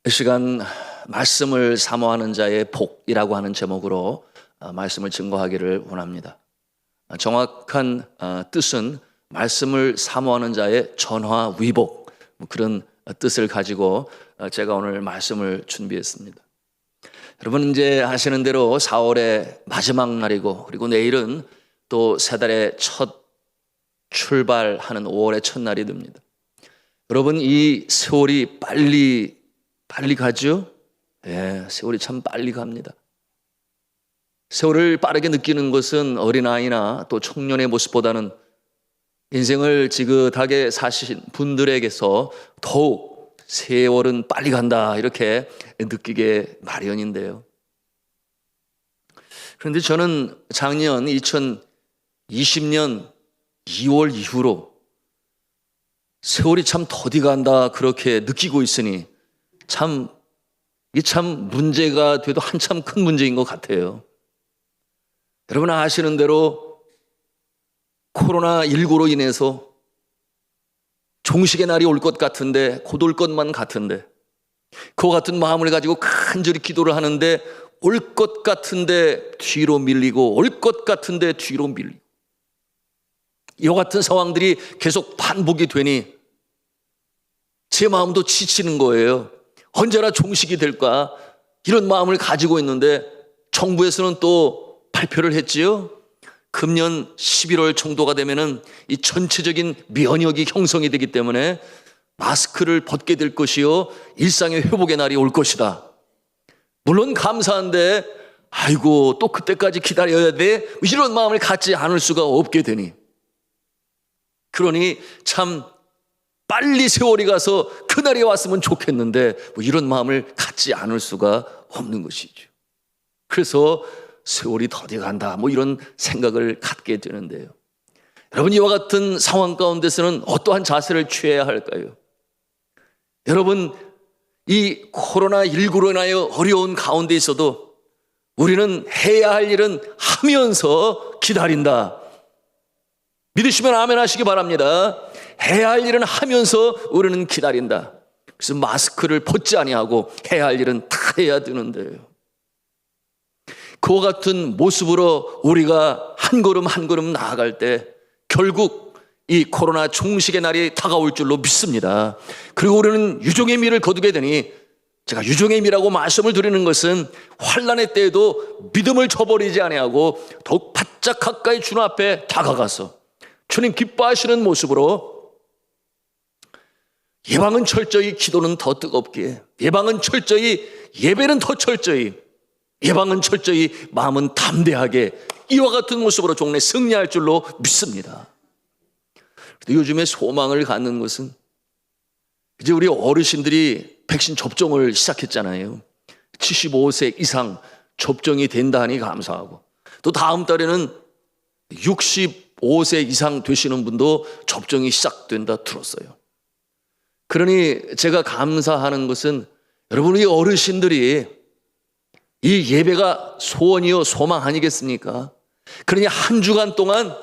이 시간 말씀을 사모하는 자의 복이라고 하는 제목으로 말씀을 증거하기를 원합니다. 정확한 뜻은 말씀을 사모하는 자의 전화위복, 그런 뜻을 가지고 제가 오늘 말씀을 준비했습니다. 여러분 이제 아시는 대로 4월의 마지막 날이고, 그리고 내일은 또 새 달의 첫 출발하는 5월의 첫날이 됩니다. 여러분 이 세월이 빨리 가죠? 예, 세월이 참 빨리 갑니다. 세월을 빠르게 느끼는 것은 어린아이나 또 청년의 모습보다는 인생을 지긋하게 사신 분들에게서 더욱 세월은 빨리 간다 이렇게 느끼게 마련인데요. 그런데 저는 작년 2020년 2월 이후로 세월이 참 더디 간다 그렇게 느끼고 있으니 이게 참 문제가 돼도 한참 큰 문제인 것 같아요. 여러분 아시는 대로 코로나19로 인해서 종식의 날이 올 것 같은데, 곧 올 것만 같은데, 그와 같은 마음을 가지고 간절히 기도를 하는데 올 것 같은데 뒤로 밀리고, 올 것 같은데 뒤로 밀리고, 이와 같은 상황들이 계속 반복이 되니 제 마음도 지치는 거예요. 언제나 종식이 될까 이런 마음을 가지고 있는데, 정부에서는 또 발표를 했지요. 금년 11월 정도가 되면은 이 전체적인 면역이 형성이 되기 때문에 마스크를 벗게 될 것이요, 일상의 회복의 날이 올 것이다. 물론 감사한데 아이고 또 그때까지 기다려야 돼, 이런 마음을 갖지 않을 수가 없게 되니, 그러니 참 빨리 세월이 가서 그날이 왔으면 좋겠는데 이런 마음을 갖지 않을 수가 없는 것이죠. 그래서 세월이 더디 간다 이런 생각을 갖게 되는데요. 여러분 이와 같은 상황 가운데서는 어떠한 자세를 취해야 할까요? 여러분 이 코로나19로 인하여 어려운 가운데 있어도 우리는 해야 할 일은 하면서 기다린다. 믿으시면 아멘 하시기 바랍니다. 해야 할 일은 하면서 우리는 기다린다. 그래서 마스크를 벗지 아니하고 해야 할 일은 다 해야 되는데요. 그와 같은 모습으로 우리가 한 걸음 한 걸음 나아갈 때 결국 이 코로나 종식의 날이 다가올 줄로 믿습니다. 그리고 우리는 유종의 미를 거두게 되니, 제가 유종의 미라고 말씀을 드리는 것은 환난의 때에도 믿음을 저버리지 아니하고 더욱 바짝 가까이 주님 앞에 다가가서 주님 기뻐하시는 모습으로, 예방은 철저히, 기도는 더 뜨겁게, 예방은 철저히, 예배는 더 철저히, 예방은 철저히, 마음은 담대하게, 이와 같은 모습으로 종래 승리할 줄로 믿습니다. 요즘에 소망을 갖는 것은 이제 우리 어르신들이 백신 접종을 시작했잖아요. 75세 이상 접종이 된다 하니 감사하고, 또 다음 달에는 65세 이상 되시는 분도 접종이 시작된다 들었어요. 그러니 제가 감사하는 것은 여러분 우리 어르신들이 이 예배가 소원이요 소망 아니겠습니까? 그러니 한 주간 동안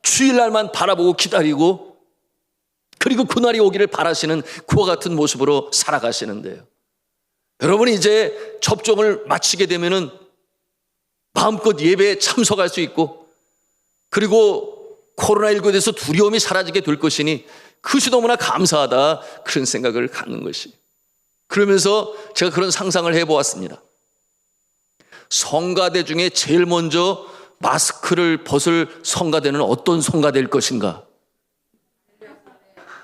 주일날만 바라보고 기다리고, 그리고 그날이 오기를 바라시는 그와 같은 모습으로 살아가시는데요. 여러분이 이제 접종을 마치게 되면은 마음껏 예배에 참석할 수 있고, 그리고 코로나19에 대해서 두려움이 사라지게 될 것이니 그것이 너무나 감사하다, 그런 생각을 갖는 것이. 그러면서 제가 그런 상상을 해보았습니다. 성가대 중에 제일 먼저 마스크를 벗을 성가대는 어떤 성가대일 것인가?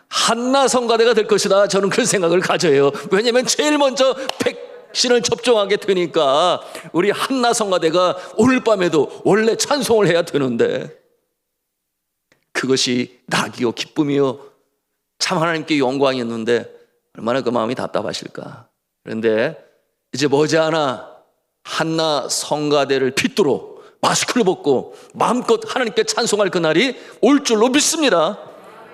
한나 성가대가 될 것이다, 저는 그런 생각을 가져요. 왜냐하면 제일 먼저 백신을 접종하게 되니까 우리 한나 성가대가 오늘 밤에도 원래 찬송을 해야 되는데, 그것이 낙이요 기쁨이요 참 하나님께 영광이었는데 얼마나 그 마음이 답답하실까. 그런데 이제 머지않아 한나 성가대를 핏도로 마스크를 벗고 마음껏 하나님께 찬송할 그날이 올 줄로 믿습니다.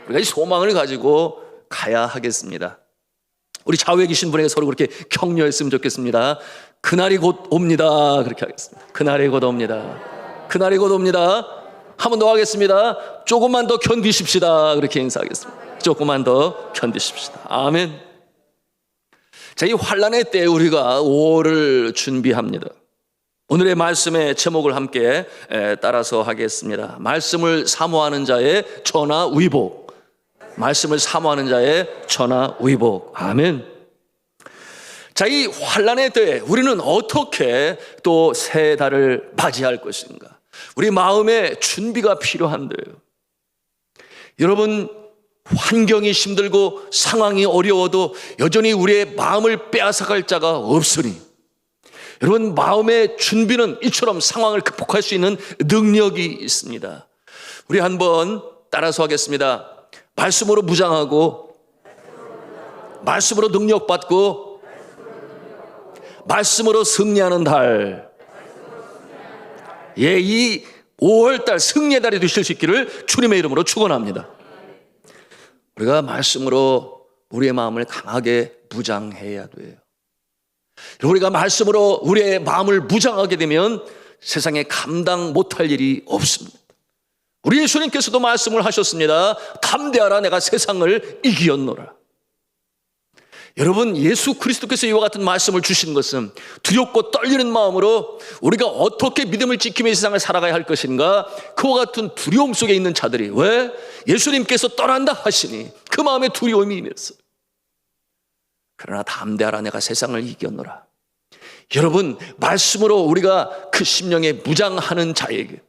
우리가 이 소망을 가지고 가야 하겠습니다. 우리 좌우에 계신 분에게 서로 그렇게 격려했으면 좋겠습니다. 그날이 곧 옵니다. 그렇게 하겠습니다. 그날이 곧 옵니다. 그날이 곧 옵니다. 한 번 더 하겠습니다. 조금만 더 견디십시다. 그렇게 인사하겠습니다. 조금만 더 견디십시다. 아멘. 자, 이 환난의 때에 우리가 5월을 준비합니다. 오늘의 말씀의 제목을 함께 따라서 하겠습니다. 말씀을 사모하는 자의 전화위복. 말씀을 사모하는 자의 전화위복. 아멘. 자, 이 환난의 때에 우리는 어떻게 또 새 달을 맞이할 것인가? 우리 마음의 준비가 필요한데요. 여러분, 환경이 힘들고 상황이 어려워도 여전히 우리의 마음을 빼앗아갈 자가 없으니, 여러분, 마음의 준비는 이처럼 상황을 극복할 수 있는 능력이 있습니다. 우리 한번 따라서 하겠습니다. 말씀으로 무장하고, 말씀으로 능력받고, 말씀으로 승리하는 달. 예, 이 5월달 승리의 달이 되실 수 있기를 주님의 이름으로 축원합니다. 우리가 말씀으로 우리의 마음을 강하게 무장해야 돼요. 우리가 말씀으로 우리의 마음을 무장하게 되면 세상에 감당 못할 일이 없습니다. 우리 예수님께서도 말씀을 하셨습니다. 담대하라, 내가 세상을 이기었노라. 여러분, 예수 그리스도께서 이와 같은 말씀을 주신 것은 두렵고 떨리는 마음으로 우리가 어떻게 믿음을 지키며 이 세상을 살아가야 할 것인가, 그와 같은 두려움 속에 있는 자들이, 왜? 예수님께서 떠난다 하시니 그 마음에 두려움이 임했어요. 그러나 담대하라, 내가 세상을 이겼노라. 여러분, 말씀으로 우리가 그 심령에 무장하는 자에게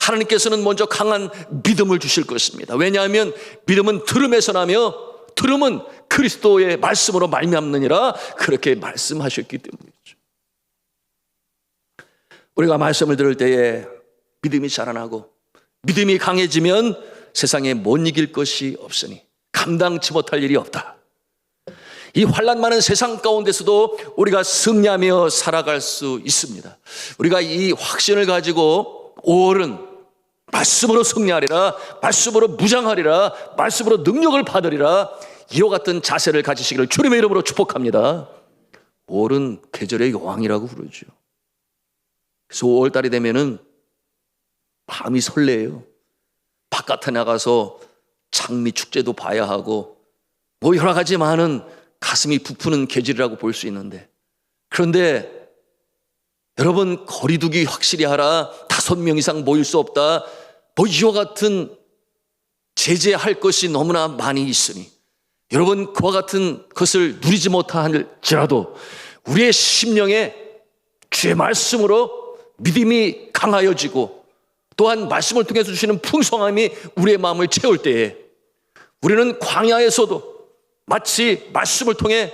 하나님께서는 먼저 강한 믿음을 주실 것입니다. 왜냐하면 믿음은 들음에서 나며 들음은 그리스도의 말씀으로 말미암느니라, 그렇게 말씀하셨기 때문이죠. 우리가 말씀을 들을 때에 믿음이 자라나고 믿음이 강해지면 세상에 못 이길 것이 없으니 감당치 못할 일이 없다. 이 환난 많은 세상 가운데서도 우리가 승리하며 살아갈 수 있습니다. 우리가 이 확신을 가지고 5월은 말씀으로 승리하리라, 말씀으로 무장하리라, 말씀으로 능력을 받으리라, 이와 같은 자세를 가지시기를 주님의 이름으로 축복합니다. 5월은 계절의 여왕이라고 부르죠. 그래서 5월달이 되면은 마음이 설레요. 바깥에 나가서 장미 축제도 봐야 하고 뭐 여러 가지 많은 가슴이 부푸는 계절이라고 볼 수 있는데, 그런데 여러분, 거리두기 확실히 하라, 5명 이상 모일 수 없다, 뭐 이와 같은 제재할 것이 너무나 많이 있으니 여러분, 그와 같은 것을 누리지 못할지라도 우리의 심령에 주의 말씀으로 믿음이 강하여지고 또한 말씀을 통해서 주시는 풍성함이 우리의 마음을 채울 때에 우리는 광야에서도 마치 말씀을 통해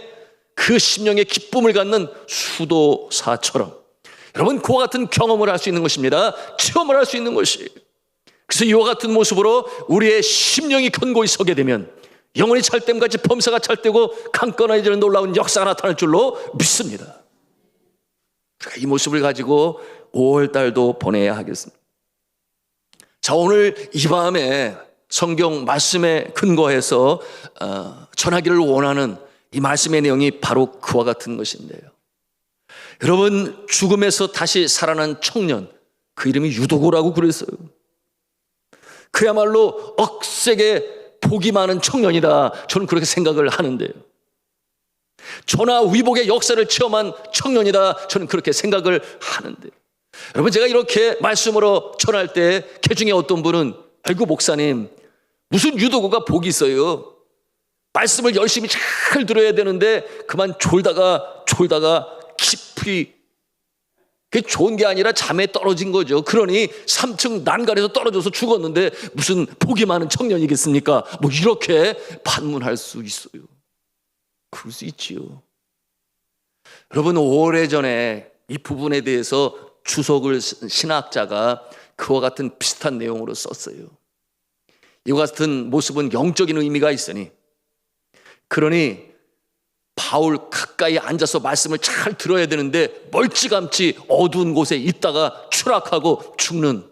그 심령의 기쁨을 갖는 수도사처럼 여러분, 그와 같은 경험을 할 수 있는 것입니다. 체험을 할 수 있는 것이. 그래서 이와 같은 모습으로 우리의 심령이 견고히 서게 되면 영혼이 찰댐같이 범사가 찰되고 강건해지는 놀라운 역사가 나타날 줄로 믿습니다. 우리가 이 모습을 가지고 5월달도 보내야 하겠습니다. 자, 오늘 이 밤에 성경 말씀에 근거해서 전하기를 원하는 이 말씀의 내용이 바로 그와 같은 것인데요. 여러분, 죽음에서 다시 살아난 청년, 그 이름이 유도고라고 그랬어요. 그야말로 억세게 복이 많은 청년이다, 저는 그렇게 생각을 하는데요. 전화위복의 역사를 체험한 청년이다, 저는 그렇게 생각을 하는데, 여러분, 제가 이렇게 말씀으로 전할 때 개중에 어떤 분은, 아이고 목사님, 무슨 유도고가 복이 있어요? 말씀을 열심히 잘 들어야 되는데 그만 졸다가 깊이, 그게 좋은 게 아니라 잠에 떨어진 거죠. 그러니 3층 난간에서 떨어져서 죽었는데 무슨 복이 많은 청년이겠습니까? 뭐 이렇게 반문할 수 있어요. 그럴 수 있지요. 여러분, 오래전에 이 부분에 대해서 주석을 쓴 신학자가 그와 같은 비슷한 내용으로 썼어요. 이와 같은 모습은 영적인 의미가 있으니, 그러니 바울 가까이 앉아서 말씀을 잘 들어야 되는데 멀찌감치 어두운 곳에 있다가 추락하고 죽는,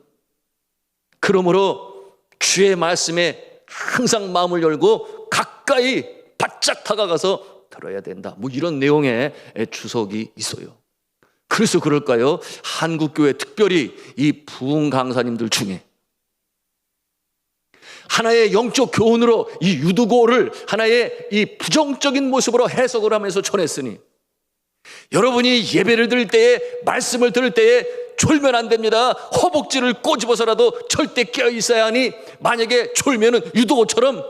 그러므로 주의 말씀에 항상 마음을 열고 가까이 바짝 다가가서 들어야 된다, 뭐 이런 내용의 주석이 있어요. 그래서 그럴까요? 한국교회, 특별히 이 부흥 강사님들 중에 하나의 영적 교훈으로 이 유두고를 하나의 이 부정적인 모습으로 해석을 하면서 전했으니, 여러분이 예배를 드릴 때에, 말씀을 들을 때에 졸면 안 됩니다. 허벅지를 꼬집어서라도 절대 깨어 있어야 하니, 만약에 졸면은 유두고처럼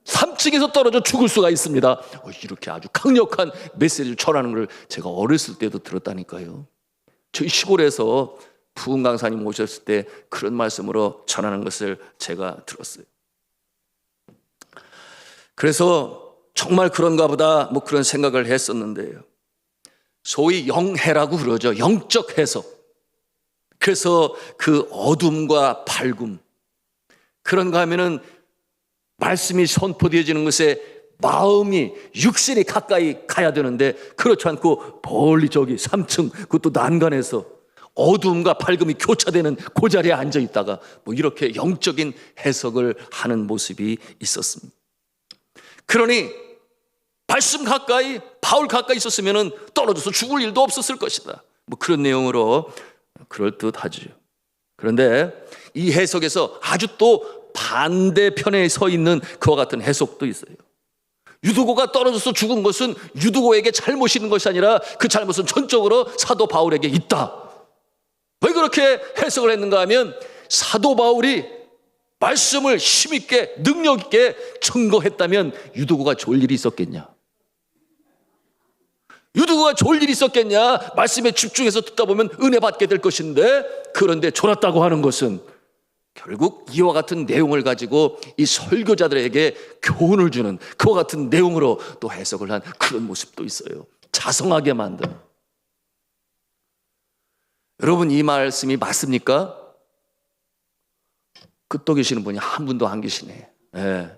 3층에서 떨어져 죽을 수가 있습니다. 이렇게 아주 강력한 메시지를 전하는 걸 제가 어렸을 때도 들었다니까요. 저희 시골에서 부흥 강사님 오셨을 때 그런 말씀으로 전하는 것을 제가 들었어요. 그래서 정말 그런가 보다 뭐 그런 생각을 했었는데요. 소위 영해라고 그러죠. 영적 해석. 그래서 그 어둠과 밝음, 그런가 하면은 말씀이 선포되어지는 것에 마음이, 육신이 가까이 가야 되는데 그렇지 않고 멀리 저기 3층, 그것도 난간에서 어두움과 밝음이 교차되는 그 자리에 앉아 있다가 뭐 이렇게 영적인 해석을 하는 모습이 있었습니다. 그러니 말씀 가까이, 바울 가까이 있었으면 떨어져서 죽을 일도 없었을 것이다, 뭐 그런 내용으로 그럴듯하죠. 그런데 이 해석에서 아주 또 반대편에 서 있는 그와 같은 해석도 있어요. 유두고가 떨어져서 죽은 것은 유두고에게 잘못이 있는 것이 아니라 그 잘못은 전적으로 사도 바울에게 있다. 왜 그렇게 해석을 했는가 하면, 사도 바울이 말씀을 힘있게 능력있게 증거했다면 유두고가 좋을 일이 있었겠냐? 유두고가 좋을 일이 있었겠냐? 말씀에 집중해서 듣다 보면 은혜 받게 될 것인데, 그런데 졸았다고 하는 것은 결국 이와 같은 내용을 가지고 이 설교자들에게 교훈을 주는 그와 같은 내용으로 또 해석을 한 그런 모습도 있어요. 자성하게 만든. 여러분, 이 말씀이 맞습니까? 끄떡이시는 분이 한 분도 안 계시네. 네.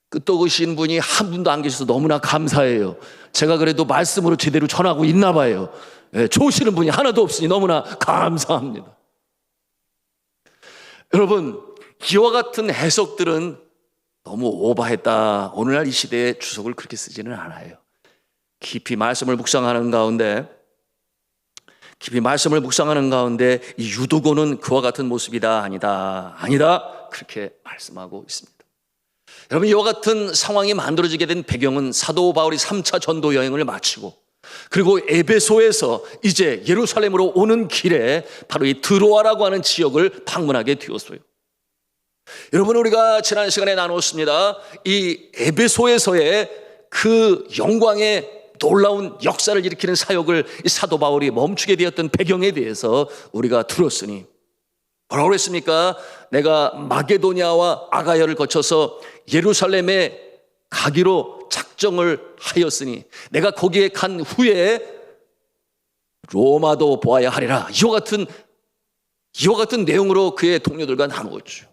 끄떡이시는 분이 한 분도 안 계셔서 너무나 감사해요. 제가 그래도 말씀으로 제대로 전하고 있나 봐요. 네. 좋으시는 분이 하나도 없으니 너무나 감사합니다. 여러분, 이와 같은 해석들은 너무 오버했다, 오늘날 이 시대에 주석을 그렇게 쓰지는 않아요. 깊이 말씀을 묵상하는 가운데 이 유두고는 그와 같은 모습이다, 아니다 그렇게 말씀하고 있습니다. 여러분, 이와 같은 상황이 만들어지게 된 배경은 사도 바울이 3차 전도 여행을 마치고, 그리고 에베소에서 이제 예루살렘으로 오는 길에 바로 이 드로아라고 하는 지역을 방문하게 되었어요. 여러분, 우리가 지난 시간에 나눴습니다. 이 에베소에서의 그 영광의 놀라운 역사를 일으키는 사역을 이 사도 바울이 멈추게 되었던 배경에 대해서 우리가 들었으니, 뭐라고 그랬습니까? 내가 마게도냐와 아가야를 거쳐서 예루살렘에 가기로 작정을 하였으니 내가 거기에 간 후에 로마도 보아야 하리라. 이와 같은 내용으로 그의 동료들과 나누었죠.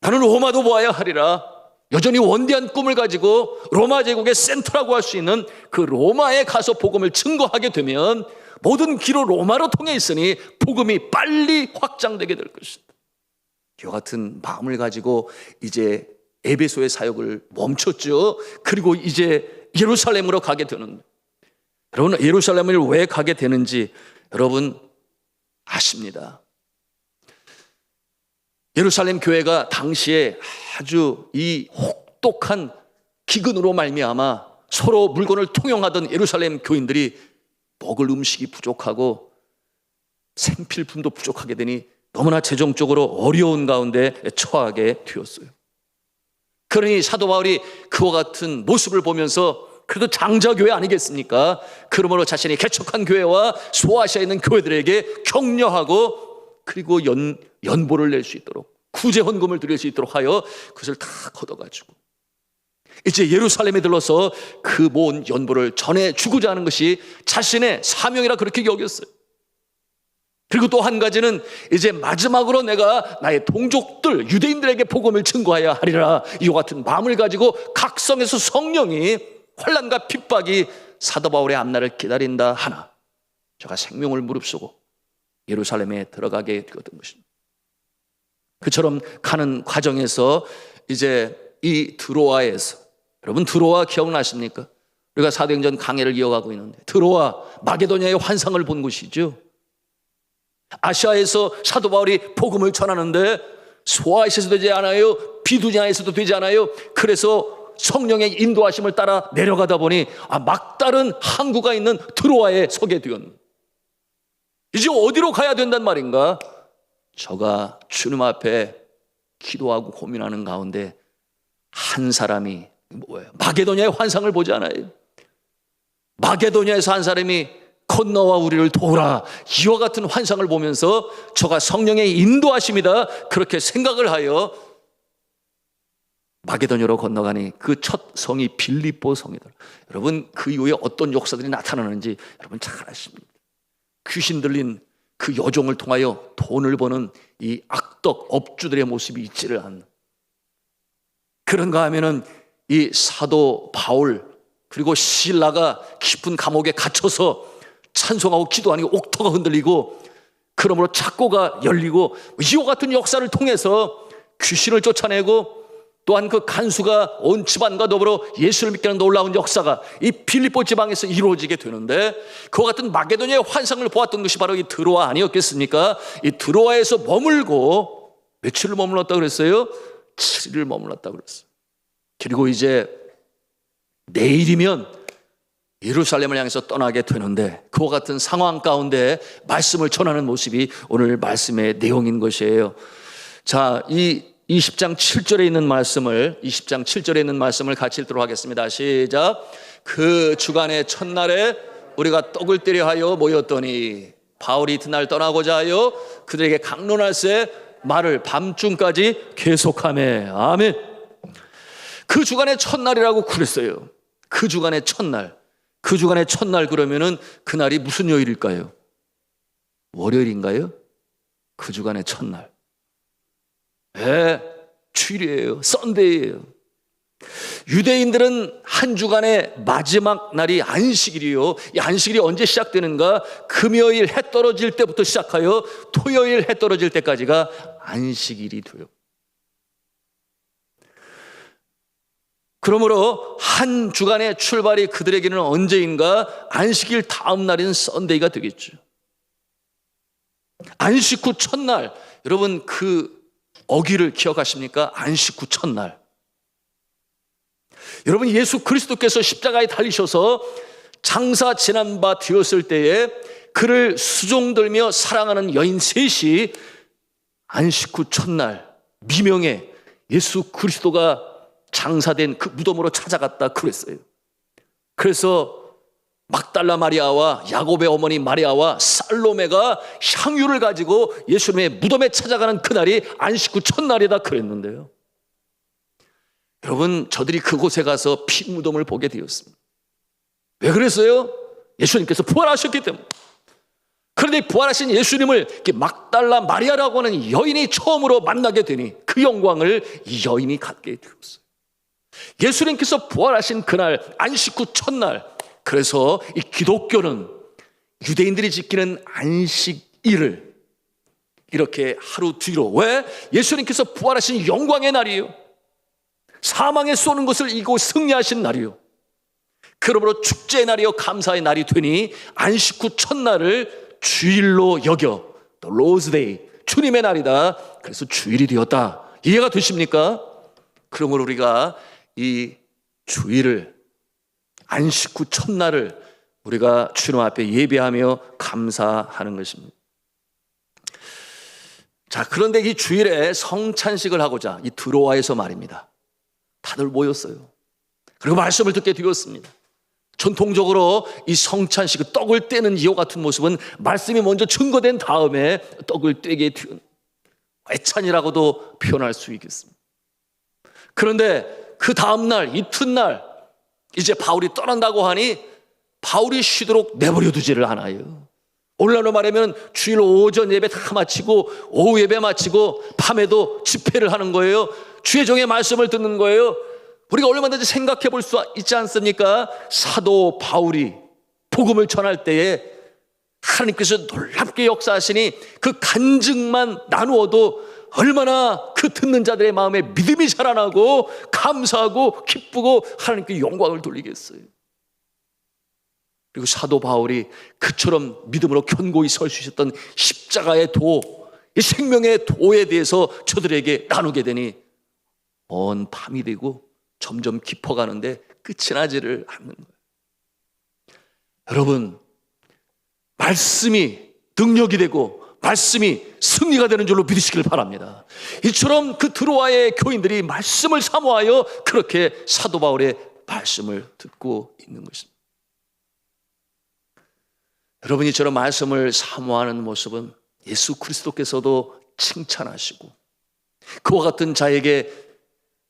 나는 로마도 보아야 하리라. 여전히 원대한 꿈을 가지고 로마 제국의 센터라고 할 수 있는 그 로마에 가서 복음을 증거하게 되면 모든 길로 로마로 통해 있으니 복음이 빨리 확장되게 될 것이다. 이와 같은 마음을 가지고 이제 에베소의 사역을 멈췄죠. 그리고 이제 예루살렘으로 가게 되는데, 여러분, 예루살렘을 왜 가게 되는지 여러분 아십니다. 예루살렘 교회가 당시에 아주 이 혹독한 기근으로 말미암아 서로 물건을 통용하던 예루살렘 교인들이 먹을 음식이 부족하고 생필품도 부족하게 되니 너무나 재정적으로 어려운 가운데 처하게 되었어요. 그러니 사도 바울이 그와 같은 모습을 보면서, 그래도 장자교회 아니겠습니까? 그러므로 자신이 개척한 교회와 소아시아에 있는 교회들에게 격려하고, 그리고 연보를 낼 수 있도록, 구제 헌금을 드릴 수 있도록 하여 그것을 다 걷어가지고 이제 예루살렘에 들러서 그 모은 연보를 전해주고자 하는 것이 자신의 사명이라 그렇게 여겼어요. 그리고 또 한 가지는 이제 마지막으로 내가 나의 동족들 유대인들에게 복음을 증거해야 하리라, 이와 같은 마음을 가지고 각성에서 성령이 환난과 핍박이 사도 바울의 앞날을 기다린다 하나 저가 생명을 무릅쓰고 예루살렘에 들어가게 되었던 것입니다. 그처럼 가는 과정에서 이제 이 드로아에서, 여러분 드로아 기억나십니까? 우리가 사도행전 강해를 이어가고 있는데 드로아, 마게도냐의 환상을 본 곳이죠. 아시아에서 사도 바울이 복음을 전하는데 소아에서도 되지 않아요. 비두냐에서도 되지 않아요. 그래서 성령의 인도하심을 따라 내려가다 보니 막다른 항구가 있는 드로아에 서게 되었는데, 이제 어디로 가야 된단 말인가? 저가 주님 앞에 기도하고 고민하는 가운데 한 사람이 뭐예요? 마게도냐의 환상을 보지 않아요? 마게도냐에서 한 사람이 건너와 우리를 도우라, 이와 같은 환상을 보면서 저가 성령의 인도하심이다 그렇게 생각을 하여 마게도냐로 건너가니 그 첫 성이 빌립보 성이다. 여러분, 그 이후에 어떤 역사들이 나타나는지 여러분 잘 아십니다. 귀신 들린 그 여종을 통하여 돈을 버는 이 악덕 업주들의 모습이 있지를 않는, 그런가 하면은 이 사도 바울 그리고 실라가 깊은 감옥에 갇혀서 찬송하고 기도하니 옥토가 흔들리고 그러므로 창고가 열리고 이와 같은 역사를 통해서 귀신을 쫓아내고, 또한 그 간수가 온 집안과 더불어 예수를 믿게 하는 놀라운 역사가 이 빌립보 지방에서 이루어지게 되는데, 그와 같은 마게도냐의 환상을 보았던 것이 바로 이 드로아 아니었겠습니까? 이 드로아에서 머물고 며칠을 머물렀다고 그랬어요? 7일을 머물렀다고 그랬어요. 그리고 이제 내일이면 예루살렘을 향해서 떠나게 되는데, 그와 같은 상황 가운데 말씀을 전하는 모습이 오늘 말씀의 내용인 것이에요. 자, 이 20장 7절에 있는 말씀을 같이 읽도록 하겠습니다. 시작. 그 주간의 첫날에 우리가 떡을 떼려 하여 모였더니 바울이 이튿날 떠나고자 하여 그들에게 강론할새 말을 밤중까지 계속하며. 아멘. 그 주간의 첫날이라고 그랬어요. 그 주간의 첫날. 그 주간의 첫날 그러면은 그날이 무슨 요일일까요? 월요일인가요? 그 주간의 첫날. 주일이에요. 썬데이예요. 유대인들은 한 주간의 마지막 날이 안식일이요. 이 안식일이 언제 시작되는가? 금요일 해 떨어질 때부터 시작하여 토요일 해 떨어질 때까지가 안식일이 돼요. 그러므로 한 주간의 출발이 그들에게는 언제인가? 안식일 다음 날인 썬데이가 되겠죠. 안식 후 첫날, 여러분 그 어기를 기억하십니까? 안식 후 첫날. 여러분, 예수 그리스도께서 십자가에 달리셔서 장사 지난 바 되었을 때에 그를 수종들며 사랑하는 여인 셋이 안식 후 첫날 미명에 예수 그리스도가 장사된 그 무덤으로 찾아갔다 그랬어요. 그래서 막달라 마리아와 야곱의 어머니 마리아와 살로메가 향유를 가지고 예수님의 무덤에 찾아가는 그날이 안식 후 첫날이다 그랬는데요. 여러분, 저들이 그곳에 가서 피 무덤을 보게 되었습니다. 왜 그랬어요? 예수님께서 부활하셨기 때문에. 그런데 부활하신 예수님을 막달라 마리아라고 하는 여인이 처음으로 만나게 되니 그 영광을 이 여인이 갖게 되었어요. 예수님께서 부활하신 그날 안식 후 첫날, 그래서 이 기독교는 유대인들이 지키는 안식일을 이렇게 하루 뒤로, 왜? 예수님께서 부활하신 영광의 날이에요. 사망에 쏘는 것을 이기고 승리하신 날이요. 그러므로 축제의 날이요 감사의 날이 되니 안식 후 첫날을 주일로 여겨, 또 로즈데이, 주님의 날이다. 그래서 주일이 되었다. 이해가 되십니까? 그러므로 우리가 이 주일을, 안식 후 첫날을 우리가 주님 앞에 예배하며 감사하는 것입니다. 자, 그런데 이 주일에 성찬식을 하고자 이 드로아에서 말입니다. 다들 모였어요. 그리고 말씀을 듣게 되었습니다. 전통적으로 이 성찬식, 떡을 떼는 이와 같은 모습은 말씀이 먼저 증거된 다음에 떡을 떼게 되는 애찬이라고도 표현할 수 있겠습니다. 그런데 그 다음날 이튿날 이제 바울이 떠난다고 하니 바울이 쉬도록 내버려 두지를 않아요. 오늘날로 말하면 주일 오전 예배 다 마치고 오후 예배 마치고 밤에도 집회를 하는 거예요. 주의 종의 말씀을 듣는 거예요. 우리가 얼마든지 생각해 볼 수 있지 않습니까? 사도 바울이 복음을 전할 때에 하나님께서 놀랍게 역사하시니 그 간증만 나누어도 얼마나 그 듣는 자들의 마음에 믿음이 자라나고 감사하고 기쁘고 하나님께 영광을 돌리겠어요. 그리고 사도 바울이 그처럼 믿음으로 견고히 설 수 있었던 십자가의 도, 이 생명의 도에 대해서 저들에게 나누게 되니 먼 밤이 되고 점점 깊어가는데 끝이 나지를 않는 거예요. 여러분, 말씀이 능력이 되고 말씀이 승리가 되는 줄로 믿으시길 바랍니다. 이처럼 그 드로아의 교인들이 말씀을 사모하여 그렇게 사도 바울의 말씀을 듣고 있는 것입니다. 여러분, 이처럼 말씀을 사모하는 모습은 예수 그리스도께서도 칭찬하시고 그와 같은 자에게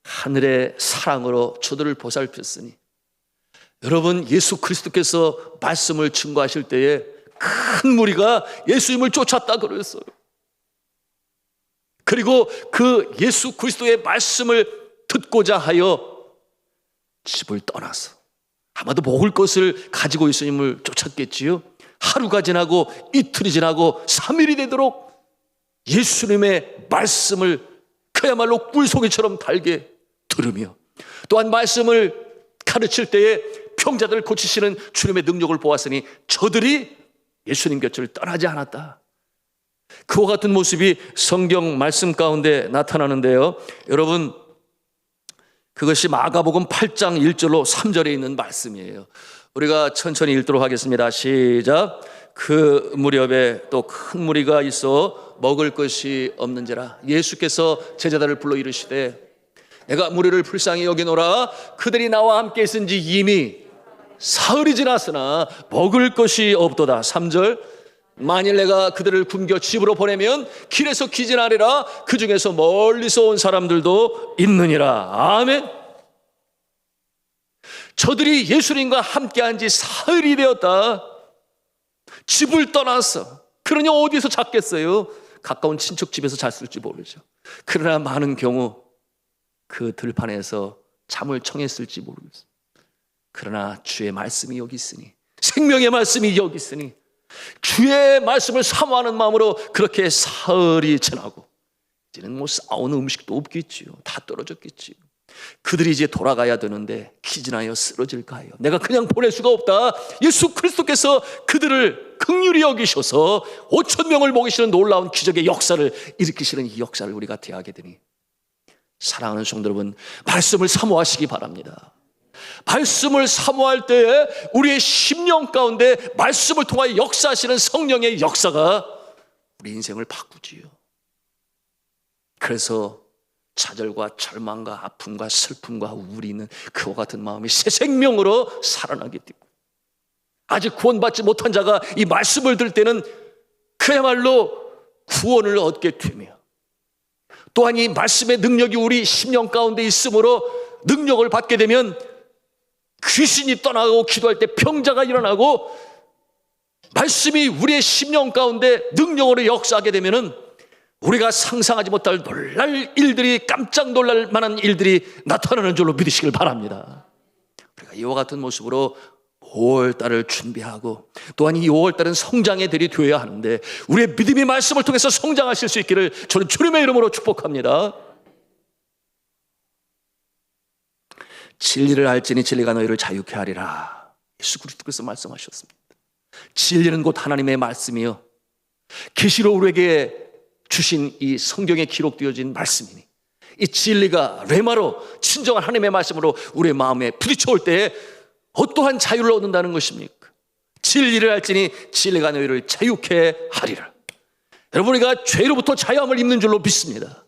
하늘의 사랑으로 저들을 보살폈으니, 여러분, 예수 그리스도께서 말씀을 증거하실 때에 큰 무리가 예수님을 쫓았다 그랬어요. 그리고 그 예수 그리스도의 말씀을 듣고자 하여 집을 떠나서 아마도 먹을 것을 가지고 예수님을 쫓았겠지요. 하루가 지나고 이틀이 지나고 3일이 되도록 예수님의 말씀을 그야말로 꿀송이처럼 달게 들으며, 또한 말씀을 가르칠 때에 병자들을 고치시는 주님의 능력을 보았으니 저들이 예수님 곁을 떠나지 않았다. 그와 같은 모습이 성경 말씀 가운데 나타나는데요, 여러분, 그것이 마가복음 8장 1절로 3절에 있는 말씀이에요. 우리가 천천히 읽도록 하겠습니다. 시작. 그 무렵에 또 큰 무리가 있어 먹을 것이 없는지라 예수께서 제자들을 불러 이르시되 내가 무리를 불쌍히 여기노라. 그들이 나와 함께 있은지 이미 사흘이 지났으나 먹을 것이 없도다. 3절. 만일 내가 그들을 굶겨 집으로 보내면 길에서 기진하리라. 그 중에서 멀리서 온 사람들도 있느니라. 아멘. 저들이 예수님과 함께한 지 사흘이 되었다. 집을 떠났어. 그러니 어디서 잤겠어요? 가까운 친척 집에서 잤을지 모르죠. 그러나 많은 경우 그 들판에서 잠을 청했을지 모르겠어요. 그러나 주의 말씀이 여기 있으니, 생명의 말씀이 여기 있으니 주의 말씀을 사모하는 마음으로 그렇게 사흘이 지나고 이제는 뭐 싸우는 음식도 없겠지요. 다 떨어졌겠지요. 그들이 이제 돌아가야 되는데 기진하여 쓰러질까 하여 내가 그냥 보낼 수가 없다. 예수 그리스도께서 그들을 긍휼히 여기셔서 5천 명을 먹이시는 놀라운 기적의 역사를 일으키시는 이 역사를 우리가 대하게 되니, 사랑하는 성도 여러분, 말씀을 사모하시기 바랍니다. 말씀을 사모할 때에 우리의 심령 가운데 말씀을 통하여 역사하시는 성령의 역사가 우리 인생을 바꾸지요. 그래서 좌절과 절망과 아픔과 슬픔과 우울이는 그와 같은 마음이 새 생명으로 살아나게 되고, 아직 구원받지 못한 자가 이 말씀을 들을 때는 그야말로 구원을 얻게 되며, 또한 이 말씀의 능력이 우리 심령 가운데 있으므로 능력을 받게 되면 귀신이 떠나고 기도할 때 병자가 일어나고, 말씀이 우리의 심령 가운데 능력으로 역사하게 되면은 우리가 상상하지 못할 놀랄 일들이, 깜짝 놀랄 만한 일들이 나타나는 줄로 믿으시길 바랍니다. 우리가 이와 같은 모습으로 5월달을 준비하고, 또한 이 5월달은 성장의 달이 되어야 하는데 우리의 믿음의 말씀을 통해서 성장하실 수 있기를 저는 주님의 이름으로 축복합니다. 진리를 알지니 진리가 너희를 자유케 하리라. 예수 그리스도께서 말씀하셨습니다. 진리는 곧 하나님의 말씀이요, 계시로 우리에게 주신 이 성경에 기록되어진 말씀이니, 이 진리가 레마로 진정한 하나님의 말씀으로 우리의 마음에 부딪혀올 때에 어떠한 자유를 얻는다는 것입니까? 진리를 알지니 진리가 너희를 자유케 하리라. 여러분, 우리가 죄로부터 자유함을 입는 줄로 믿습니다.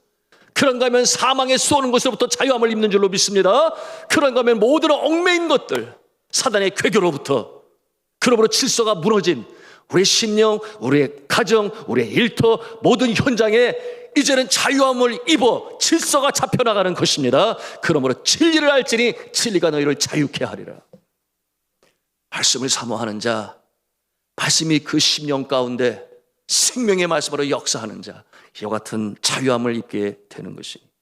그런가 하면 사망의 쏘는 것으로부터 자유함을 입는 줄로 믿습니다. 그런가 하면 모든 얽매인 것들, 사단의 괴교로부터, 그러므로 질서가 무너진 우리의 심령, 우리의 가정, 우리의 일터, 모든 현장에 이제는 자유함을 입어 질서가 잡혀나가는 것입니다. 그러므로 진리를 알지니 진리가 너희를 자유케 하리라. 말씀을 사모하는 자, 말씀이 그 심령 가운데 생명의 말씀으로 역사하는 자, 이와 같은 자유함을 입게 되는 것입니다.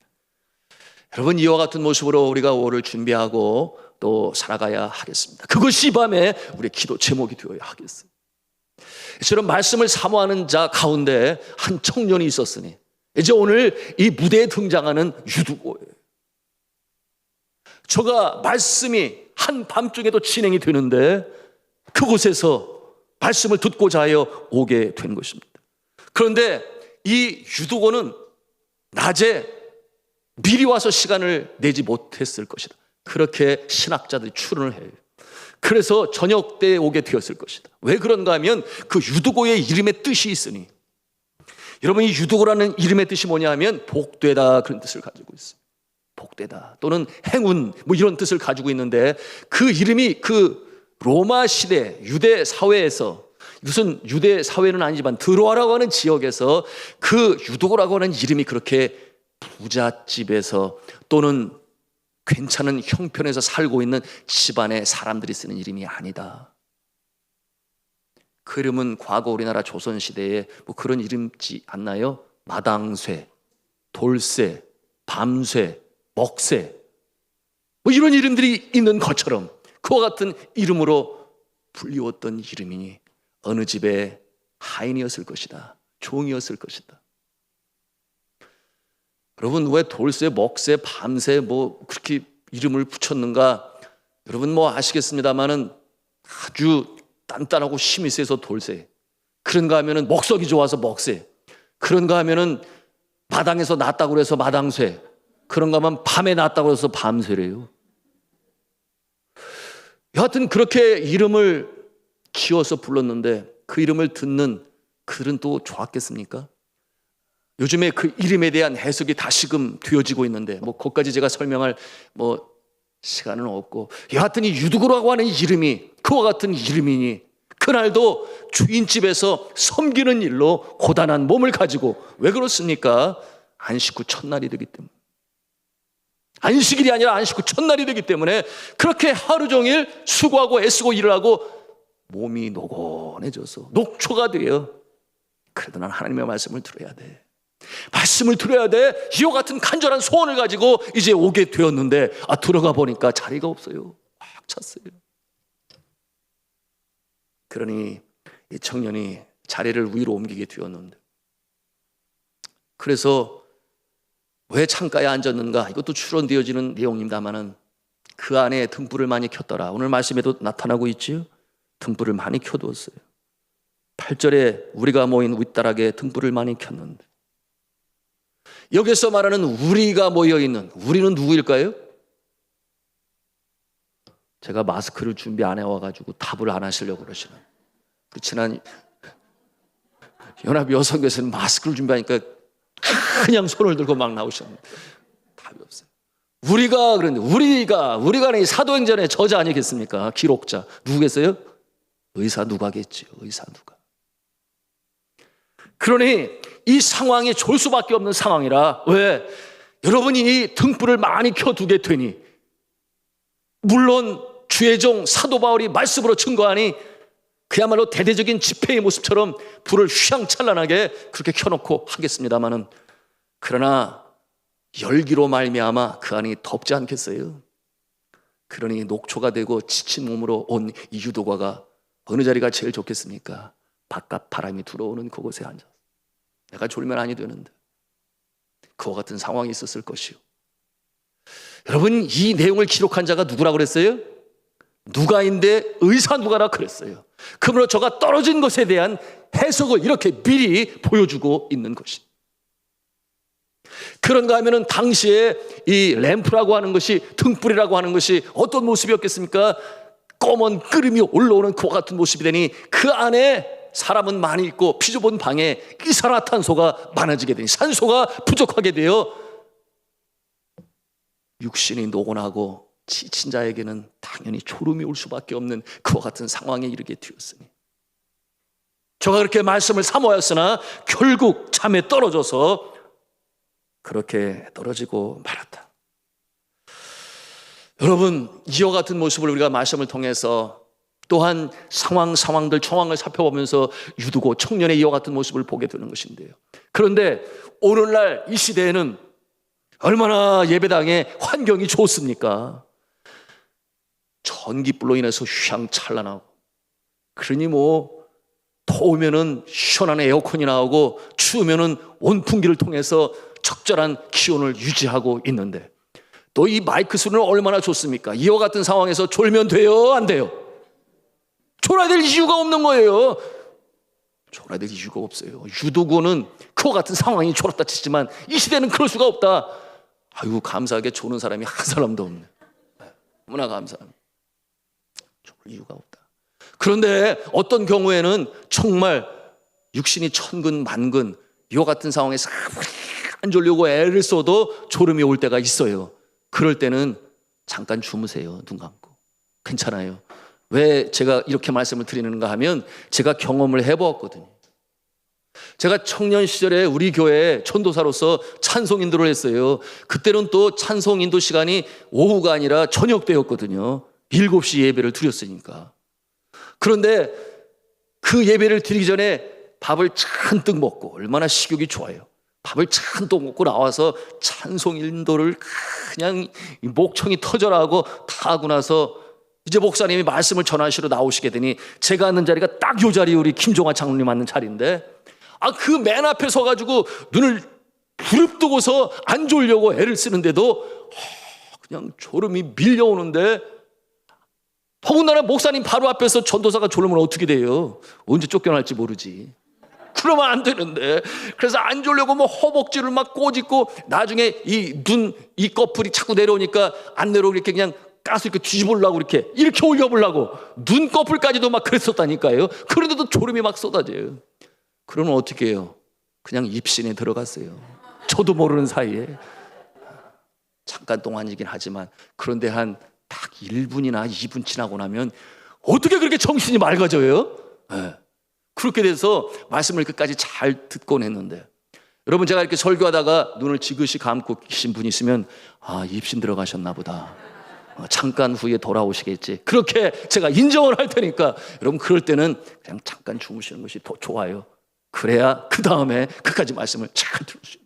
여러분, 이와 같은 모습으로 우리가 5월을 준비하고 또 살아가야 하겠습니다. 그것이 이 밤에 우리의 기도 제목이 되어야 하겠습니다. 이처럼 말씀을 사모하는 자 가운데 한 청년이 있었으니, 이제 오늘 이 무대에 등장하는 유두고예요. 저가 말씀이 한밤중에도 진행이 되는데 그곳에서 말씀을 듣고자 하여 오게 된 것입니다. 그런데 이 유도고는 낮에 미리 와서 시간을 내지 못했을 것이다. 그렇게 신학자들이 추론을 해요. 그래서 저녁 때에 오게 되었을 것이다. 왜 그런가 하면 그 유두고의 이름의 뜻이 있으니. 여러분, 이 유두고라는 이름의 뜻이 뭐냐 하면 복되다, 그런 뜻을 가지고 있어요. 복되다 또는 행운, 뭐 이런 뜻을 가지고 있는데, 그 이름이 그 로마 시대 유대 사회에서, 무슨 유대 사회는 아니지만 드로아라고 하는 지역에서 그 유두고라고 하는 이름이 그렇게 부잣집에서 또는 괜찮은 형편에서 살고 있는 집안의 사람들이 쓰는 이름이 아니다. 그 이름은 과거 우리나라 조선시대에 뭐 그런 이름지 않나요? 마당쇠, 돌쇠, 밤쇠, 먹쇠, 뭐 이런 이름들이 있는 것처럼 그와 같은 이름으로 불리웠던 이름이 어느 집의 하인이었을 것이다. 종이었을 것이다. 여러분, 왜 돌쇠, 먹쇠, 밤새 뭐 그렇게 이름을 붙였는가? 여러분 뭐 아시겠습니다만은 아주 단단하고 힘이 세서 돌쇠, 그런가 하면은 먹석이 좋아서 먹쇠, 그런가 하면은 마당에서 났다고 그래서 마당쇠, 그런가 하면 밤에 났다고 해서 밤새래요. 여하튼 그렇게 이름을 지어서 불렀는데 그 이름을 듣는 그들은 또 좋았겠습니까? 요즘에 그 이름에 대한 해석이 다시금 되어지고 있는데 뭐 그것까지 제가 설명할 뭐 시간은 없고, 여하튼 이 유두고라고 하는 이름이 그와 같은 이름이니 그날도 주인집에서 섬기는 일로 고단한 몸을 가지고, 왜 그렇습니까? 안식 후 첫날이 되기 때문에, 안식일이 아니라 안식 후 첫날이 되기 때문에 그렇게 하루 종일 수고하고 애쓰고 일을 하고 몸이 노곤해져서 녹초가 돼요. 그래도 난 하나님의 말씀을 들어야 돼. 말씀을 들어야 돼. 이와 같은 간절한 소원을 가지고 이제 오게 되었는데 들어가 보니까 자리가 없어요. 꽉 찼어요. 그러니 이 청년이 자리를 위로 옮기게 되었는데, 그래서 왜 창가에 앉았는가? 이것도 추론되어지는 내용입니다만은 그 안에 등불을 많이 켰더라. 오늘 말씀에도 나타나고 있지요. 등불을 많이 켜두었어요. 8절에 우리가 모인 윗다락에 등불을 많이 켰는데, 여기서 말하는 우리가 모여있는 우리는 누구일까요? 제가 마스크를 준비 안 해와가지고 답을 안 하시려고 그러시는, 그 지난 연합 여성교회에서는 마스크를 준비하니까 그냥 손을 들고 막 나오셨는데 답이 없어요. 우리가, 그런데 우리가 사도행전의 저자 아니겠습니까? 기록자 누구겠어요? 의사 누가겠지요. 의사 누가. 그러니 이 상황이 좋을 수밖에 없는 상황이라. 왜? 여러분이 이 등불을 많이 켜두게 되니, 물론 주의 종 사도 바울이 말씀으로 증거하니 그야말로 대대적인 집회의 모습처럼 불을 휘황찬란하게 그렇게 켜놓고 하겠습니다마는, 그러나 열기로 말미암아 그 안이 덥지 않겠어요? 그러니 녹초가 되고 지친 몸으로 온 이 유도가가 어느 자리가 제일 좋겠습니까? 바깥 바람이 들어오는 그곳에 앉아서 내가 졸면 아니 되는데 그와 같은 상황이 있었을 것이요. 여러분, 이 내용을 기록한 자가 누구라고 그랬어요? 누가인데 의사 누가라 그랬어요. 그러므로 저가 떨어진 것에 대한 해석을 이렇게 미리 보여주고 있는 것이. 그런가 하면은 당시에 이 램프라고 하는 것이, 등불이라고 하는 것이 어떤 모습이었겠습니까? 검은 끓음이 올라오는 그와 같은 모습이 되니 그 안에 사람은 많이 있고 피좁은 방에 이산화탄소가 많아지게 되니 산소가 부족하게 되어 육신이 노곤하고 지친 자에게는 당연히 졸음이 올 수밖에 없는 그와 같은 상황에 이르게 되었으니, 저가 그렇게 말씀을 사모하였으나 결국 잠에 떨어져서 그렇게 떨어지고 말았다. 여러분, 이와 같은 모습을 우리가 말씀을 통해서 또한 상황들 정황을 살펴보면서 유두고 청년의 이와 같은 모습을 보게 되는 것인데요. 그런데 오늘날 이 시대에는 얼마나 예배당의 환경이 좋습니까? 전기불로 인해서 휘황찬란하고, 그러니 뭐 더우면은 시원한 에어컨이 나오고 추우면은 온풍기를 통해서 적절한 기온을 유지하고 있는데, 또 이 마이크 소리는 얼마나 좋습니까? 이와 같은 상황에서 졸면 돼요, 안 돼요? 졸아야 될 이유가 없는 거예요. 졸아야 될 이유가 없어요. 유도고는 그와 같은 상황이 졸았다 치지만 이 시대는 그럴 수가 없다. 아이고, 감사하게 조는 사람이 한 사람도 없네. 너무나 감사합니다. 졸 이유가 없다. 그런데 어떤 경우에는 정말 육신이 천근 만근 이와 같은 상황에서 안 졸려고 애를 써도 졸음이 올 때가 있어요. 그럴 때는 잠깐 주무세요. 눈 감고. 괜찮아요. 왜 제가 이렇게 말씀을 드리는가 하면 제가 경험을 해보았거든요. 제가 청년 시절에 우리 교회에 전도사로서 찬송 인도를 했어요. 그때는 또 찬송 인도 시간이 오후가 아니라 저녁 때였거든요. 7시 예배를 드렸으니까. 그런데 그 예배를 드리기 전에 밥을 잔뜩 먹고, 얼마나 식욕이 좋아요. 밥을 잔뜩 먹고 나와서 찬송 인도를 그냥 목청이 터져라 하고 다 하고 나서 이제 목사님이 말씀을 전하시러 나오시게 되니 제가 앉는 자리가 딱 요 자리, 우리 김종환 장로님 앉는 자리인데, 그 맨 앞에 서가지고 눈을 부릅뜨고서 안 졸려고 애를 쓰는데도 그냥 졸음이 밀려오는데, 더군다나 목사님 바로 앞에서 전도사가 졸으면 어떻게 돼요? 언제 쫓겨날지 모르지. 그러면 안 되는데, 그래서 안 졸려고 뭐 허벅지를 막 꼬집고, 나중에 이 꺼풀이 자꾸 내려오니까 안 내려오고 이렇게 그냥 가서 이렇게 뒤집으려고 이렇게 올려보려고 눈꺼풀까지도 막 그랬었다니까요. 그런데도 졸음이 막 쏟아져요. 그러면 어떻게 해요? 그냥 입신에 들어갔어요. 저도 모르는 사이에. 잠깐 동안이긴 하지만, 그런데 한 딱 1분이나 2분 지나고 나면 어떻게 그렇게 정신이 맑아져요? 네. 그렇게 돼서 말씀을 끝까지 잘 듣곤 했는데, 여러분, 제가 이렇게 설교하다가 눈을 지그시 감고 계신 분이 있으면 입신 들어가셨나 보다, 잠깐 후에 돌아오시겠지, 그렇게 제가 인정을 할 테니까 여러분, 그럴 때는 그냥 잠깐 주무시는 것이 더 좋아요. 그래야 그 다음에 끝까지 말씀을 잘 들으시죠.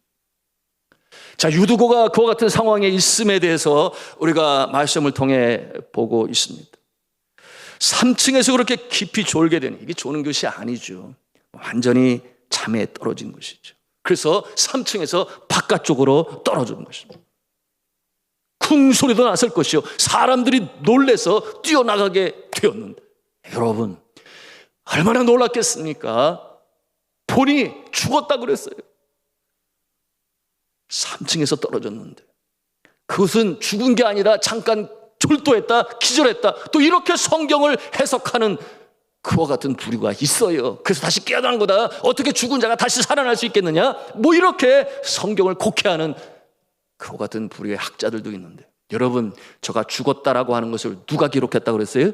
자, 유두고가 그와 같은 상황에 있음에 대해서 우리가 말씀을 통해 보고 있습니다. 3층에서 그렇게 깊이 졸게 되는, 이게 조는 것이 아니죠. 완전히 잠에 떨어진 것이죠. 그래서 3층에서 바깥쪽으로 떨어진 것입니다. 쿵 소리도 났을 것이요, 사람들이 놀래서 뛰어나가게 되었는데, 여러분, 얼마나 놀랐겠습니까? 보니 죽었다 그랬어요. 3층에서 떨어졌는데, 그것은 죽은 게 아니라 잠깐 졸도했다, 기절했다, 또 이렇게 성경을 해석하는 그와 같은 부류가 있어요. 그래서 다시 깨어난 거다, 어떻게 죽은 자가 다시 살아날 수 있겠느냐, 뭐 이렇게 성경을 곡해하는 그와 같은 부류의 학자들도 있는데, 여러분, 저가 죽었다라고 하는 것을 누가 기록했다고 그랬어요?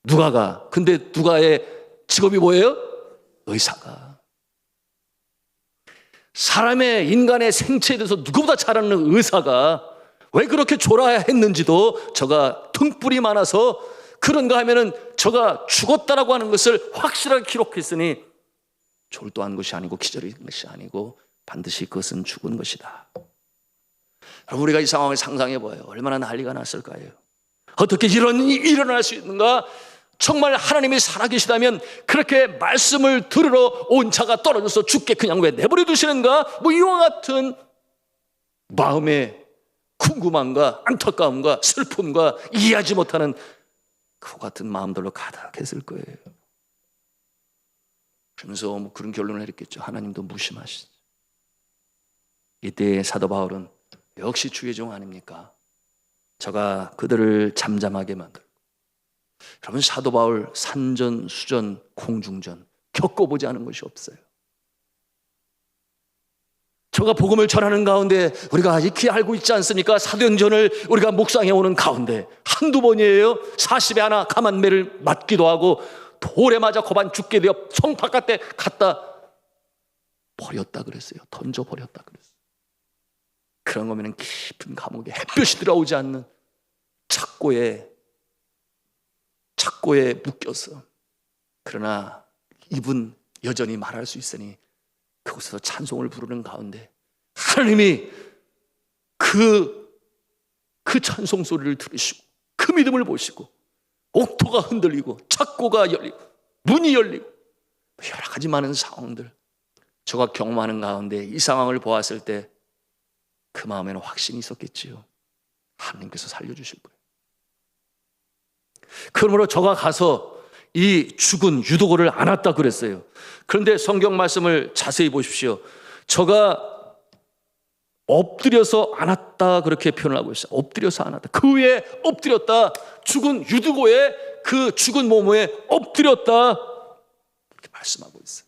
누가가. 근데 누가의 직업이 뭐예요? 의사가. 사람의, 인간의 생체에 대해서 누구보다 잘 아는 의사가 왜 그렇게 졸아야 했는지도 저가 등불이 많아서, 그런가 하면은 저가 죽었다라고 하는 것을 확실하게 기록했으니, 졸도한 것이 아니고 기절한 것이 아니고 반드시 그것은 죽은 것이다. 여러분, 우리가 이 상황을 상상해 봐요. 얼마나 난리가 났을까요? 어떻게 이런 일이 일어날 수 있는가? 정말 하나님이 살아계시다면 그렇게 말씀을 들으러 온 자가 떨어져서 죽게 그냥 왜 내버려 두시는가? 뭐 이와 같은 마음의 궁금함과 안타까움과 슬픔과 이해하지 못하는 그와 같은 마음들로 가득했을 거예요. 그러면서 뭐 그런 결론을 내렸겠죠. 하나님도 무심하시죠. 이때 사도 바울은 역시 주의 종 아닙니까? 저가 그들을 잠잠하게 만들고, 여러분, 사도 바울 산전, 수전, 공중전 겪어보지 않은 것이 없어요. 저가 복음을 전하는 가운데 우리가 익히 알고 있지 않습니까? 사도행전을 우리가 묵상해 오는 가운데 한두 번이에요. 40에 하나 감한 매를 맞기도 하고 돌에 맞아 고반 죽게 되어 성 바깥에 갖다 버렸다 그랬어요. 던져버렸다 그랬어요. 그런 거면 깊은 감옥에 햇볕이 들어오지 않는 착고에 묶여서, 그러나 입은 여전히 말할 수 있으니 그곳에서 찬송을 부르는 가운데 하나님이 그 찬송 소리를 들으시고 그 믿음을 보시고 옥토가 흔들리고 착고가 열리고 문이 열리고 여러 가지 많은 상황들, 저가 경험하는 가운데 이 상황을 보았을 때 그 마음에는 확신이 있었겠지요. 하나님께서 살려주실 거예요. 그러므로 저가 가서 이 죽은 유도고를 안았다 그랬어요. 그런데 성경 말씀을 자세히 보십시오. 저가 엎드려서 안았다 그렇게 표현을 하고 있어요. 엎드려서 안았다. 그 위에 엎드렸다. 죽은 유두고의 그 죽은 몸에 엎드렸다. 이렇게 말씀하고 있어요.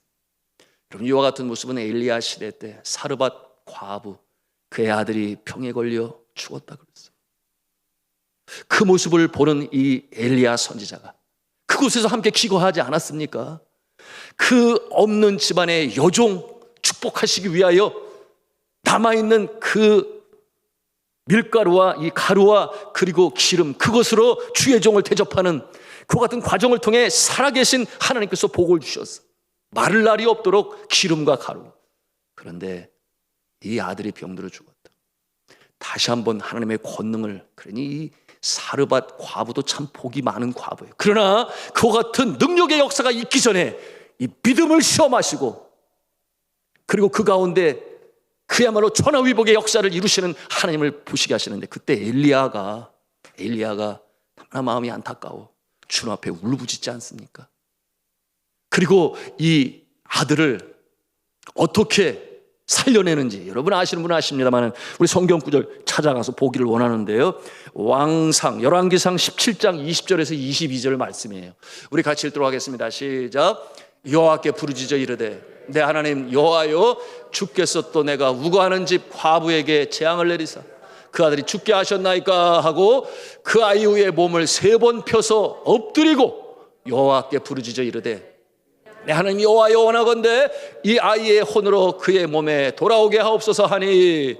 여러분, 이와 같은 모습은 엘리야 시대 때 사르밧 과부, 그의 아들이 병에 걸려 죽었다 그랬어요. 그 모습을 보는 이 엘리야 선지자가 그곳에서 함께 기거하지 않았습니까? 그 없는 집안의 여종 축복하시기 위하여 남아있는 그 밀가루와 이 가루와 그리고 기름, 그것으로 주의 종을 대접하는 그 같은 과정을 통해 살아계신 하나님께서 복을 주셨어. 마를 날이 없도록 기름과 가루. 그런데 이 아들이 병들어 죽었다. 다시 한번 하나님의 권능을, 그러니 이 사르밧 과부도 참 복이 많은 과부예요. 그러나 그와 같은 능력의 역사가 있기 전에 이 믿음을 시험하시고, 그리고 그 가운데 그야말로 천하위복의 역사를 이루시는 하나님을 보시게 하시는데, 그때 엘리야가 너무나 마음이 안타까워 주님 앞에 울부짖지 않습니까? 그리고 이 아들을 어떻게 살려내는지 여러분 아시는 분은 아십니다만, 우리 성경 구절 찾아가서 보기를 원하는데요. 왕상 열왕기상 17장 20절에서 22절 말씀이에요. 우리 같이 읽도록 하겠습니다. 시작. 여호와께 부르짖어 이르되 내 하나님 여호와여, 주께서 또 내가 우거하는 집 과부에게 재앙을 내리사 그 아들이 죽게 하셨나이까 하고 그 아이 위에 몸을 3번 펴서 엎드리고 여호와께 부르짖어 이르되 내 하나님 여호와여, 원하건대 이 아이의 혼으로 그의 몸에 돌아오게 하옵소서 하니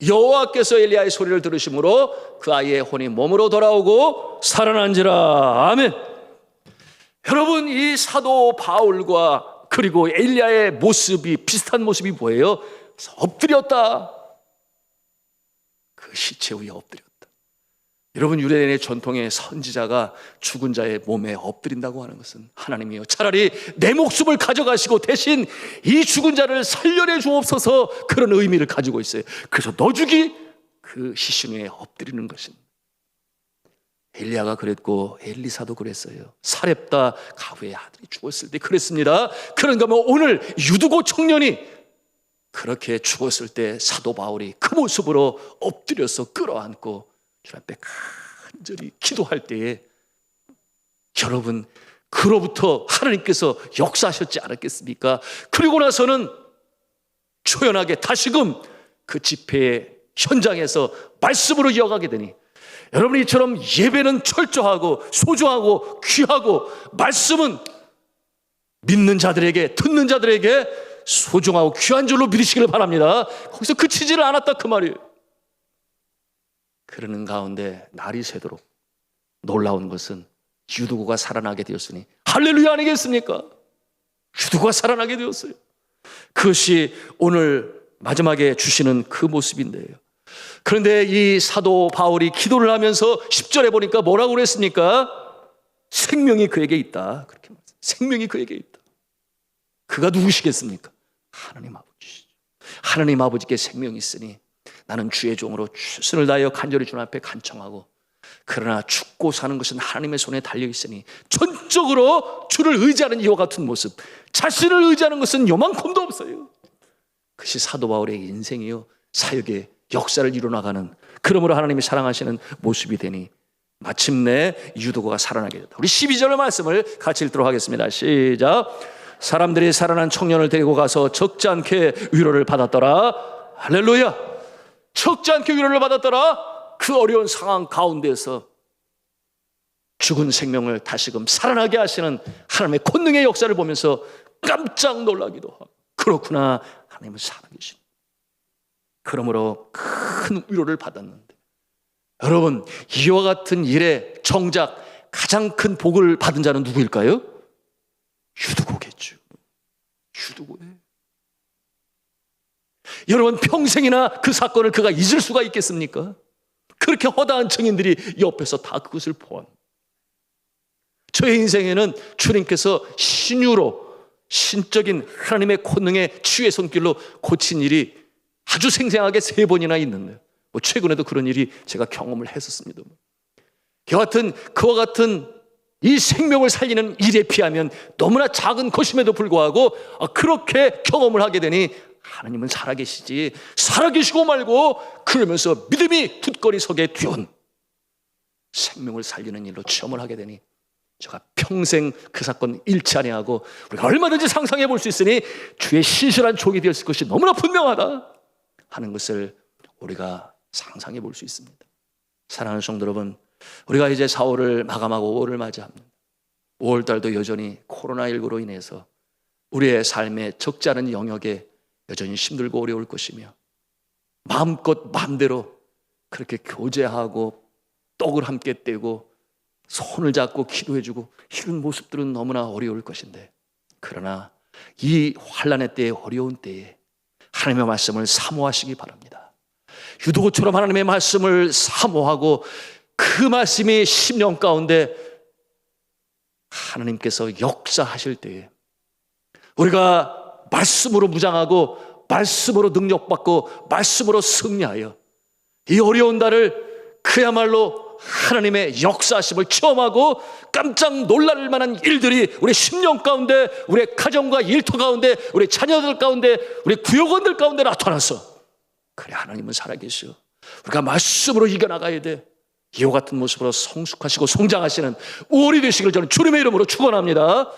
여호와께서 엘리야의 소리를 들으심으로 그 아이의 혼이 몸으로 돌아오고 살아난지라. 아멘. 여러분, 이 사도 바울과 그리고 엘리야의 모습이 비슷한 모습이 뭐예요? 엎드렸다. 그 시체 위에 엎드렸다. 여러분, 유대인의 전통의 선지자가 죽은 자의 몸에 엎드린다고 하는 것은 하나님이요, 차라리 내 목숨을 가져가시고 대신 이 죽은 자를 살려내 주옵소서, 그런 의미를 가지고 있어요. 그래서 너죽이 그 시신 위에 엎드리는 것입니다. 엘리야가 그랬고 엘리사도 그랬어요. 사렙다 가부의 아들이 죽었을 때 그랬습니다. 그런가 하면 오늘 유두고 청년이 그렇게 죽었을 때 사도 바울이 그 모습으로 엎드려서 끌어안고 주님 앞에 간절히 기도할 때에, 여러분, 그로부터 하나님께서 역사하셨지 않았겠습니까? 그리고 나서는 초연하게 다시금 그 집회의 현장에서 말씀으로 이어가게 되니, 여러분, 이처럼 예배는 철저하고 소중하고 귀하고 말씀은 믿는 자들에게, 듣는 자들에게 소중하고 귀한 줄로 믿으시기를 바랍니다. 거기서 그치지를 않았다 그 말이에요. 그러는 가운데 날이 새도록 놀라운 것은 유두고가 살아나게 되었으니 할렐루야 아니겠습니까? 유두고가 살아나게 되었어요. 그것이 오늘 마지막에 주시는 그 모습인데요. 그런데 이 사도 바울이 기도를 하면서 10절에 보니까 뭐라고 그랬습니까? 생명이 그에게 있다. 그렇게 말했어요. 생명이 그에게 있다. 그가 누구시겠습니까? 하나님 아버지시죠. 하나님 아버지께 생명이 있으니 나는 주의 종으로 최선을 다하여 간절히 주님 앞에 간청하고, 그러나 죽고 사는 것은 하나님의 손에 달려있으니 전적으로 주를 의지하는 이와 같은 모습, 자신을 의지하는 것은 요만큼도 없어요. 그것이 사도 바울의 인생이요, 사역의 역사를 이루어나가는, 그러므로 하나님이 사랑하시는 모습이 되니 마침내 유두고가 살아나게 됐다. 우리 12절의 말씀을 같이 읽도록 하겠습니다. 시작. 사람들이 살아난 청년을 데리고 가서 적지 않게 위로를 받았더라. 할렐루야. 적지 않게 위로를 받았더라. 그 어려운 상황 가운데서 죽은 생명을 다시금 살아나게 하시는 하나님의 권능의 역사를 보면서 깜짝 놀라기도 하고, 그렇구나, 하나님은 살아계십니다. 그러므로 큰 위로를 받았는데, 여러분, 이와 같은 일에 정작 가장 큰 복을 받은 자는 누구일까요? 유두고겠죠. 유두고네. 여러분, 평생이나 그 사건을 그가 잊을 수가 있겠습니까? 그렇게 허다한 증인들이 옆에서 다 그것을 보았습니다. 저의 인생에는 주님께서 신유로, 신적인 하나님의 권능의 치유의 손길로 고친 일이 아주 생생하게 3번이나 있는데, 최근에도 그런 일이 제가 경험을 했었습니다. 그와 같은 이 생명을 살리는 일에 비하면 너무나 작은 것임에도 불구하고 그렇게 경험을 하게 되니 하나님은 살아계시지, 살아계시고 말고 그러면서 믿음이 굳건히 서게 되온 생명을 살리는 일로 체험을 하게 되니 제가 평생 그 사건 잃지 아니하고 우리가 얼마든지 상상해 볼 수 있으니 주의 신실한 족이 되었을 것이 너무나 분명하다 하는 것을 우리가 상상해 볼 수 있습니다. 사랑하는 성도 여러분, 우리가 이제 4월을 마감하고 5월을 맞이합니다. 5월달도 여전히 코로나19로 인해서 우리의 삶의 적지 않은 영역에 여전히 힘들고 어려울 것이며 마음껏 마음대로 그렇게 교제하고 떡을 함께 떼고 손을 잡고 기도해주고 이런 모습들은 너무나 어려울 것인데, 그러나 이 환난의 때에, 어려운 때에 하나님의 말씀을 사모하시기 바랍니다. 유도처럼 하나님의 말씀을 사모하고 그 말씀이 10년 가운데 하나님께서 역사하실 때에 우리가 말씀으로 무장하고 말씀으로 능력받고 말씀으로 승리하여 이 어려운 달을 그야말로 하나님의 역사하심을 체험하고 깜짝 놀랄 만한 일들이 우리 10년 가운데, 우리 가정과 일터 가운데, 우리 자녀들 가운데, 우리 구역원들 가운데 나타나서, 그래 하나님은 살아계시오, 우리가 말씀으로 이겨나가야 돼, 이와 같은 모습으로 성숙하시고 성장하시는 5월이 되시길 저는 주님의 이름으로 축원합니다.